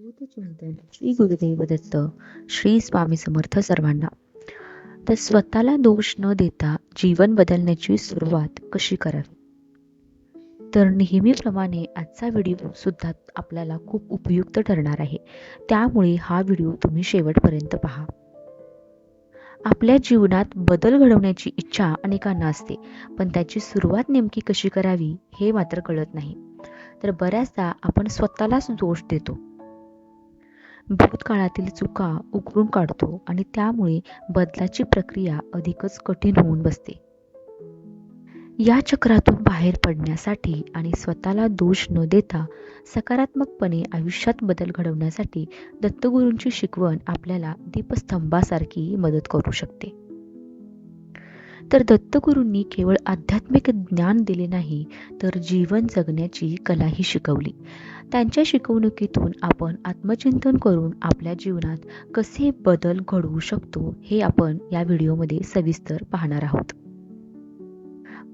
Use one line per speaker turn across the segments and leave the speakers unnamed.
चिंतन श्री गुरुदेव दत्त. श्री स्वामी समर्थ सर्वांना. तर स्वतःला दोष न देता जीवन बदलण्याची सुरुवात कशी करावी? तर नेहमीप्रमाणे आजचा व्हिडिओ सुद्धा आपल्याला खूप उपयुक्त ठरणार आहे. त्यामुळे हा व्हिडिओ तुम्ही शेवटपर्यंत पहा. आपल्या जीवनात बदल घडवण्याची इच्छा अनेकांना असते, पण त्याची सुरुवात नेमकी कशी करावी हे मात्र कळत नाही. तर बऱ्याचदा आपण स्वतःलाच दोष देतो, भूतकाळातील चुका उकरून काढतो आणि त्यामुळे बदलाची प्रक्रिया अधिकच कठीण होऊन बसते. या चक्रातून बाहेर पडण्यासाठी आणि स्वतःला दोष न देता सकारात्मकपणे आयुष्यात बदल घडवण्यासाठी दत्तगुरूंची शिकवण आपल्याला दीपस्तंभासारखी मदत करू शकते. तर दत्तगुरूंनी केवळ आध्यात्मिक ज्ञान दिले नाही, तर जीवन जगण्याची कलाही शिकवली. त्यांच्या शिकवणुकीतून आपण आत्मचिंतन करून आपल्या जीवनात कसे बदल घडवू शकतो हे आपण या व्हिडिओमध्ये सविस्तर पाहणार आहोत.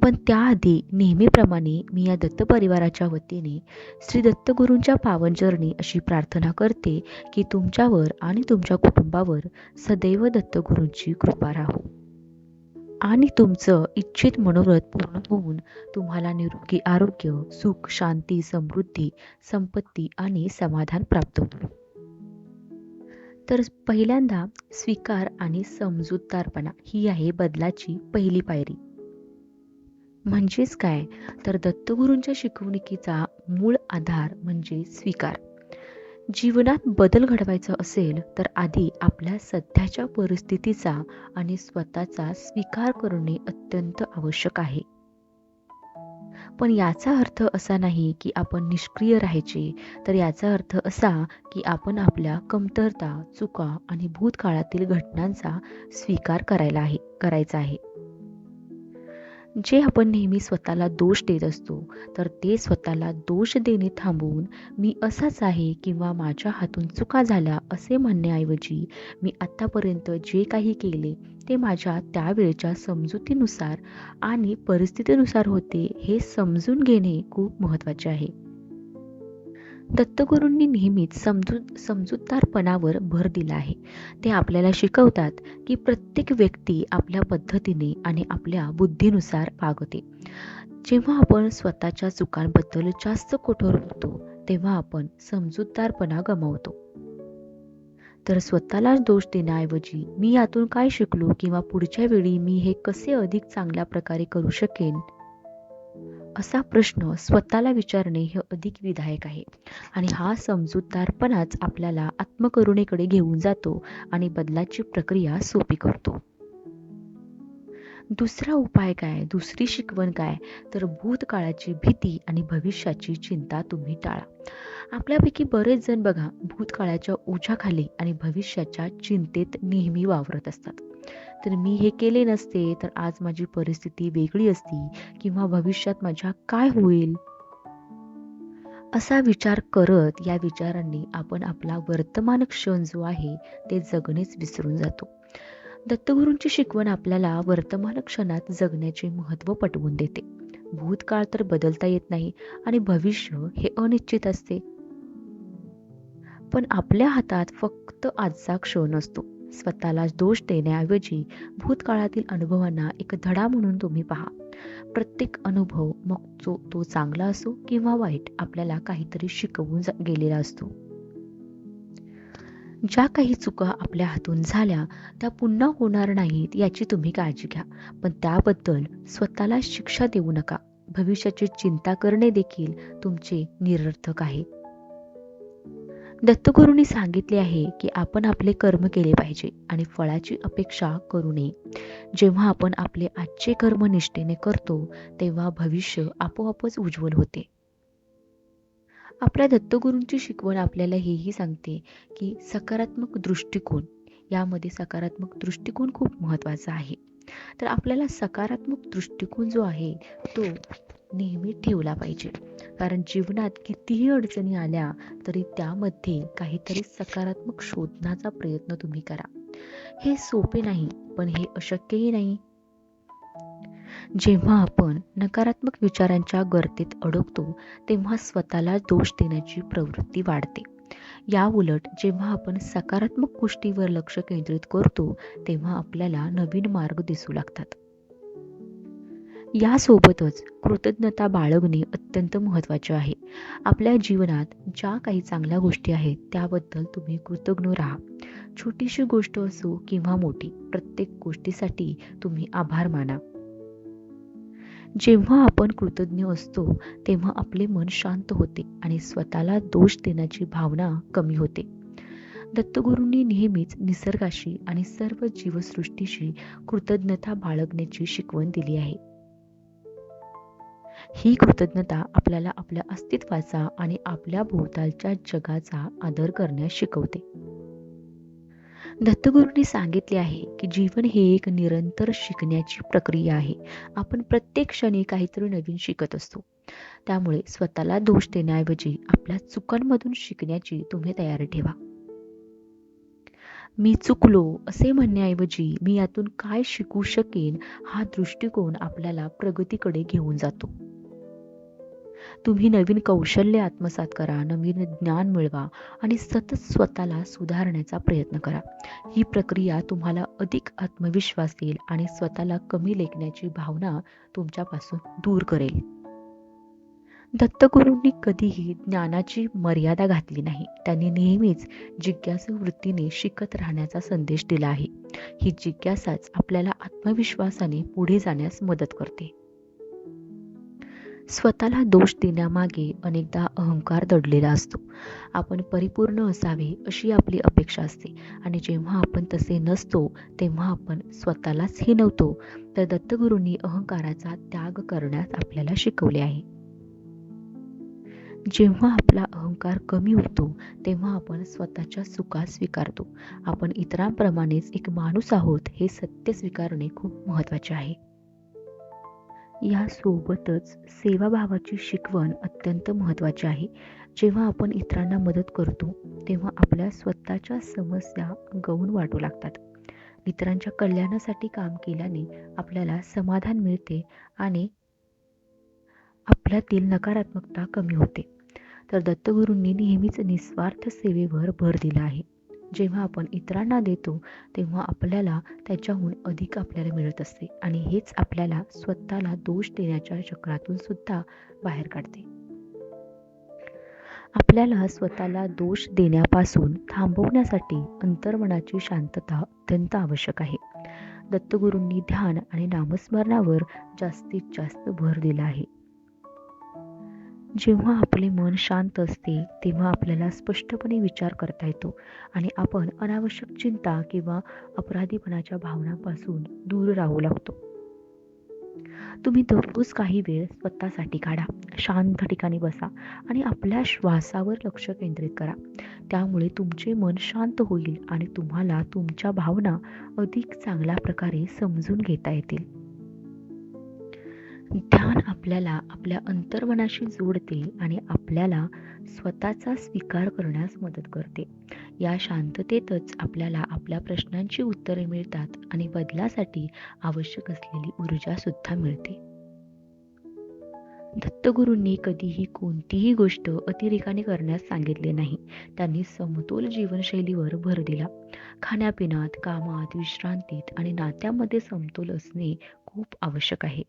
पण त्याआधी नेहमीप्रमाणे मी या दत्त परिवाराच्या वतीने श्री दत्तगुरूंच्या पावन चरणी अशी प्रार्थना करते की तुमच्यावर आणि तुमच्या कुटुंबावर सदैव दत्तगुरूंची कृपा राहो आणि तुमचं इच्छित मनोरथ पूर्ण होऊन तुम्हाला निरोगी आरोग्य, सुख, शांती, समृद्धी, संपत्ती आणि समाधान प्राप्त होईल. तर पहिल्यांदा स्वीकार आणि समजूतदारपणा ही आहे बदलाची पहिली पायरी. म्हणजेच काय? तर दत्तगुरूंच्या शिकवणुकीचा मूळ आधार म्हणजे स्वीकार. जीवनात बदल घडवायचा असेल तर आधी आपल्या सध्याच्या परिस्थितीचा आणि स्वतःचा स्वीकार करणे अत्यंत आवश्यक आहे. पण याचा अर्थ असा नाही की आपण निष्क्रिय राहायचे, तर याचा अर्थ असा की आपण आपल्या कमतरता, चुका आणि भूतकाळातील घटनांचा स्वीकार करायचा आहे. जे आपण नेहमी स्वतःला दोष देत असतो, तर ते स्वतःला दोष देणे थांबवून मी असाच आहे किंवा माझ्या हातून चुका झाल्या असे म्हणण्याऐवजी मी आत्तापर्यंत जे काही केले ते माझ्या त्यावेळच्या समजुतीनुसार आणि परिस्थितीनुसार होते हे समजून घेणे खूप महत्त्वाचे आहे. दत्तगुरूंनी नेहमीच समजूतदारपणावर भर दिला आहे. ते आपल्याला शिकवतात की प्रत्येक व्यक्ती आपल्या पद्धतीने आणि आपल्या बुद्धीनुसार वागते. जेव्हा आपण स्वतःच्या चुकांबद्दल जास्त कठोर होतो, तेव्हा आपण समजूतदारपणा गमावतो. तर स्वतःलाच दोष देण्याऐवजी मी यातून काय शिकलो किंवा पुढच्या वेळी मी हे कसे अधिक चांगल्या प्रकारे करू शकेन, असा प्रश्न स्वतःला विचारणे हे अधिक विधायक आहे. आणि हा समजूतदारपणाच आपल्याला आत्मकरुणेकडे घेऊन जातो आणि बदलाची प्रक्रिया सोपी करतो. दुसरा उपाय काय? दुसरी शिकवण काय? तर भूतकाळाची भीती आणि भविष्याची चिंता तुम्ही टाळा. आपल्यापैकी बरेच जण बघा भूतकाळाच्या ओझ्याखाली आणि भविष्याच्या चिंतेत नेहमी वावरत असतात. तर मी हे केले नसते तर आज माझी परिस्थिती वेगळी असती किंवा भविष्यात माझ्या काय होईल, असा विचार करत या विचारांनी आपण आपला वर्तमान क्षण जो आहे ते जगणेच विसरून जातो. दत्तगुरूंची शिकवण आपल्याला वर्तमान क्षणात जगण्याचे महत्त्व पटवून देते. भूतकाळ तर बदलता येत नाही आणि भविष्य हे अनिश्चित असते. पण आपल्या हातात फक्त आजचा क्षण असतो. स्वतःला दोष देण्याऐवजी भूतकाळातील अनुभवांना एक धडा म्हणून तुम्ही पहा. प्रत्येक अनुभव, मग तो चांगला असो किंवा वाईट, आपल्याला काहीतरी शिकवून गेलेला असतो. ज्या काही चुका आपल्या हातून झाल्या त्या पुन्हा होणार नाहीत याची तुम्ही काळजी घ्या, पण त्याबद्दल स्वतःला शिक्षा देऊ नका. भविष्याची चिंता करणे देखील तुमचे निरर्थक आहे. दत्तगुरूंनी सांगितले आहे की आपण आपले कर्म केले पाहिजे आणि फळाची अपेक्षा करू नये. जेव्हा आपण आपले आजचे कर्म निष्ठेने करतो तेव्हा भविष्य आपोआपच उज्ज्वल होते. आपल्या दत्तगुरूंची शिकवण आपल्याला हेही सांगते की सकारात्मक दृष्टिकोन, यामध्ये सकारात्मक दृष्टिकोन खूप महत्त्वाचा आहे. तर आपल्याला सकारात्मक दृष्टिकोन जो आहे तो नेहमी ठेवला पाहिजे. कारण जीवनात कितीही अडचणी आल्या तरी त्यामध्ये काहीतरी सकारात्मक शोधण्याचा प्रयत्न तुम्ही करा. हे सोपे नाही, पण हे अशक्यही नाही. जेव्हा आपण नकारात्मक विचारांच्या गर्तेत अडकतो तेव्हा स्वतःला दोष देण्याची प्रवृत्ती वाढते. या उलट जेव्हा आपण सकारात्मक गोष्टीवर लक्ष केंद्रित करतो तेव्हा आपल्याला नवीन मार्ग दिसू लागतात. यासोबतच कृतज्ञता बाळगणे अत्यंत महत्त्वाचे आहे. आपल्या जीवनात ज्या काही चांगल्या गोष्टी आहेत त्याबद्दल तुम्ही कृतज्ञ राहा. छोटीशी गोष्ट असो किंवा मोठी, प्रत्येक गोष्टीसाठी तुम्ही आभार माना. जेव्हा आपण कृतज्ञ असतो तेव्हा आपले मन शांत होते आणि स्वतःला दोष देण्याची भावना कमी होते. दत्तगुरूंनी नेहमीच निसर्गाशी आणि सर्व जीवसृष्टीशी कृतज्ञता बाळगण्याची शिकवण दिली आहे. ही कृतज्ञता आपल्याला आपल्या अस्तित्वाचा आणि आपल्या भोवतालच्या जगाचा आदर करण्यास शिकवते. दत्तगुरूंनी सांगितले आहे की जीवन हे एक निरंतर शिकण्याची प्रक्रिया आहे. आपण प्रत्येक क्षणी काहीतरी नवीन शिकत असतो. त्यामुळे स्वतःला दोष देण्याऐवजी आपल्या चुकांमधून शिकण्याची तुम्ही तयारी ठेवा. मी चुकलो असे म्हणण्याऐवजी मी यातून काय शिकू शकेन हा दृष्टिकोन आपल्याला प्रगतीकडे घेऊन जातो. तुम्ही नवीन कौशल्य आत्मसात करा, नवीन ज्ञान मिळवा आणि सतत स्वतःला सुधारण्याचा प्रयत्न करा. ही प्रक्रिया तुम्हाला अधिक आत्मविश्वास देईल आणि स्वतःला कमी लेखण्याची भावना तुमच्यापासून दूर करेल. दत्तगुरूंनी कधीही ज्ञानाची मर्यादा घातली नाही. त्यांनी नेहमीच जिज्ञासू वृत्तीने शिकत राहण्याचा संदेश दिला आहे. ही जिज्ञासाच आपल्याला आत्मविश्वासाने पुढे जाण्यास मदत करते. स्वतःला दोष देण्यामागे अनेकदा अहंकार दडलेला असतो. आपण परिपूर्ण असावे अशी आपली अपेक्षा असते आणि जेव्हा आपण तसे नसतो तेव्हा आपण स्वतःलाच हिणवतो. तर दत्तगुरूंनी अहंकाराचा त्याग करण्यास आपल्याला शिकवले आहे. जेव्हा आपला अहंकार कमी होतो तेव्हा आपण स्वतःच्या चुका स्वीकारतो. आपण इतरांप्रमाणेच एक माणूस आहोत हे सत्य स्वीकारणे खूप महत्त्वाचे आहे. यासोबतच सेवाभावाची शिकवण अत्यंत महत्त्वाची आहे. जेव्हा आपण इतरांना मदत करतो तेव्हा आपल्या स्वतःच्या समस्या गौण वाटू लागतात. इतरांच्या कल्याणासाठी काम केल्याने आपल्याला समाधान मिळते आणि आपल्यातील नकारात्मकता कमी होते. तर दत्तगुरूंनी नेहमीच निस्वार्थ सेवेवर भर दिला आहे. जेव्हा आपण इतरांना देतो तेव्हा आपल्याला त्याच्याहून अधिक आपल्याला मिळत असते आणि हेच आपल्याला स्वतःला दोष देण्याच्या चक्रातून सुद्धा बाहेर काढते. आपल्याला स्वतःला दोष देण्यापासून थांबवण्यासाठी अंतर्मनाची शांतता अत्यंत आवश्यक आहे. दत्तगुरूंनी ध्यान आणि नामस्मरणावर जास्तीत जास्त भर दिला आहे. जेव्हा आपले मन शांत असते तेव्हा आपल्याला स्पष्टपणे विचार करता येतो आणि आपण अनावश्यक चिंता किंवा अपराधीपणाच्या भावनांपासून दूर राहू लागतो. तुम्ही दररोज काही वेळ स्वतःसाठी काढा, शांत ठिकाणी बसा आणि आपल्या श्वासावर लक्ष केंद्रित करा. त्यामुळे तुमचे मन शांत होईल आणि तुम्हाला तुमच्या भावना अधिक चांगल्या प्रकारे समजून घेता येतील. ध्यान आपल्याला आपल्या अंतर्मनाशी जोडते आणि आपल्याला स्वतःचा स्वीकार करण्यास मदत करते. या शांततेतच आपल्याला आपल्या प्रश्नांची उत्तरे मिळतात आणि बदलासाठी आवश्यक असलेली ऊर्जा सुद्धा मिळते. दत्तगुरूंनी कधीही कोणतीही गोष्ट अतिरेकाने करण्यास सांगितले नाही. त्यांनी समतोल जीवनशैलीवर भर दिला. खाण्यापिण्यात, कामात, विश्रांतीत आणि नात्यामध्ये समतोल असणे खूप आवश्यक आहे.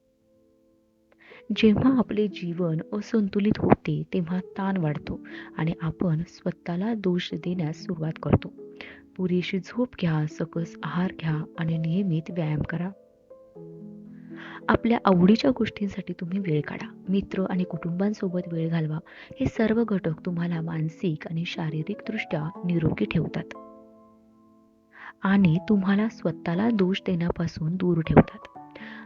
जेव्हा आपले जीवन असंतुलित होते तेव्हा ताण वाढतो आणि आपण स्वतःला दोष देण्यास सुरुवात करतो. पुरेशी झोप घ्या, सकस आहार घ्या आणि नियमित व्यायाम करा. आपल्या आवडीच्या गोष्टींसाठी तुम्ही वेळ काढा. मित्र आणि कुटुंबांसोबत वेळ घालवा. हे सर्व घटक तुम्हाला मानसिक आणि शारीरिकदृष्ट्या निरोगी ठेवतात आणि तुम्हाला स्वतःला दोष देण्यापासून दूर ठेवतात.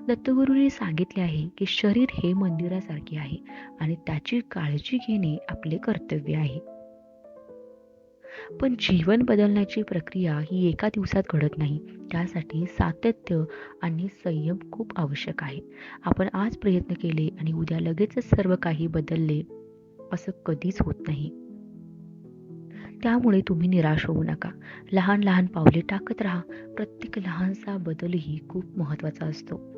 दत्तगुरूंनी सांगितले आहे की शरीर हे मंदिरासारखे आहे आणि त्याची काळजी घेणे आपले कर्तव्य आहे. पण जीवन बदलण्याची प्रक्रिया ही एका दिवसात घडत नाही. त्यासाठी सातत्य आणि संयम खूप आवश्यक आहे. आपण आज प्रयत्न केले आणि उद्या लगेचच सर्व काही बदलले असं कधीच होत नाही. त्यामुळे तुम्ही निराश होऊ नका. लहान लहान पावले टाकत राहा. प्रत्येक लहानसा बदलही खूप महत्त्वाचा असतो.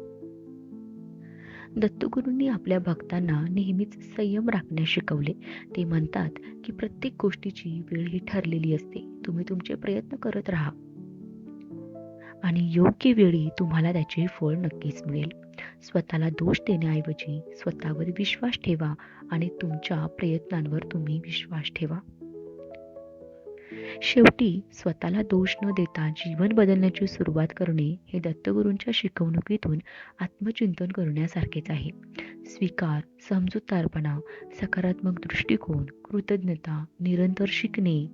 दत्तगुरूंनी आपल्या भक्तांना नेहमीच संयम राखण्यास शिकवले. ते म्हणतात की प्रत्येक गोष्टीची वेळ ही ठरलेली असते. तुम्ही तुमचे प्रयत्न करत राहा आणि योग्य वेळी तुम्हाला त्याचे फळ नक्कीच मिळेल. स्वतःला दोष देण्याऐवजी स्वतःवर विश्वास ठेवा आणि तुमच्या प्रयत्नांवर तुम्ही विश्वास ठेवा. शेवटी स्वतःला दोष न देता जीवन बदलण्याची सुरुवात करणे हे दत्तगुरूंच्या शिकवणुकीतून आत्मचिंतन करण्यासारखेच आहे. स्वीकार, समजूतदारपणा, सकारात्मक दृष्टिकोन, कृतज्ञता, निरंतर शिकणे,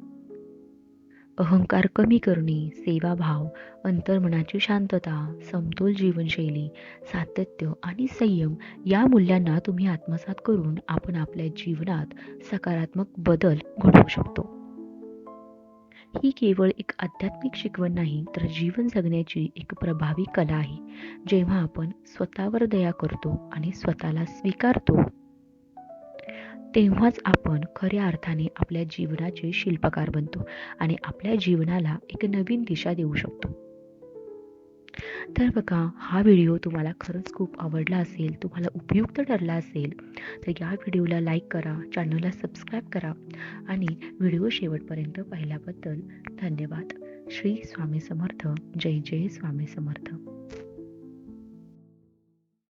अहंकार कमी करणे, सेवाभाव, अंतर्मनाची शांतता, समतोल जीवनशैली, सातत्य आणि संयम या मूल्यांना तुम्ही आत्मसात करून आपण आपल्या जीवनात सकारात्मक बदल घडवू शकतो. ही केवळ एक आध्यात्मिक शिकवण नाही, तर जीवन जगण्याची एक प्रभावी कला आहे. जेव्हा आपण स्वतःवर दया करतो आणि स्वतःला स्वीकारतो, तेव्हाच आपण खऱ्या अर्थाने आपल्या जीवनाचे शिल्पकार बनतो आणि आपल्या जीवनाला एक नवीन दिशा देऊ शकतो. तर बघा, हा व्हिडिओ तुम्हाला खरंच खूप आवडला असेल, तुम्हाला उपयुक्त ठरला असेल, तर या व्हिडिओला लाईक करा, चॅनलला सबस्क्राईब करा आणि व्हिडिओ शेवटपर्यंत पाहिल्याबद्दल धन्यवाद. श्री स्वामी समर्थ. जय जय स्वामी समर्थ.